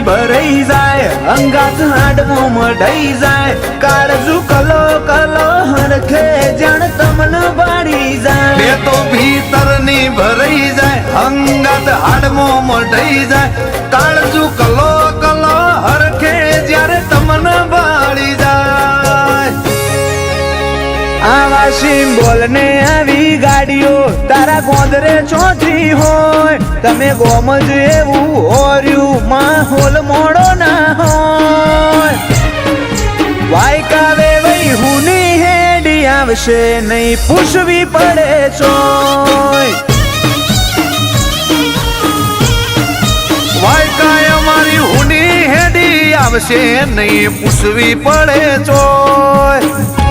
ભરાઈ જાય અંગાત હાડમો મઢાઈ જાય કાળજુ કલો કલો હરખે જાણ તમને બાળી જાય એ તો ભીતરની ભરાઈ જાય અંગાત હાડમો મઢાઈ જાય કાળજુ કલો કલો હરખે જ્યારે તમને બાળી જાય આવા સિમ્બોલ ને આવી ગાડીઓ તારા ગોદરે ચોથી હોય તમે ગોમજ એવું હોર્યું માહોલ મોડો ના હોય વાયકાવે વઈ હુની હેડી આવશે નહીં પૂછવી પડે ચોય વાયકાય અમારી હુની હેડી આવશે નહીં પૂછવી પડે ચોય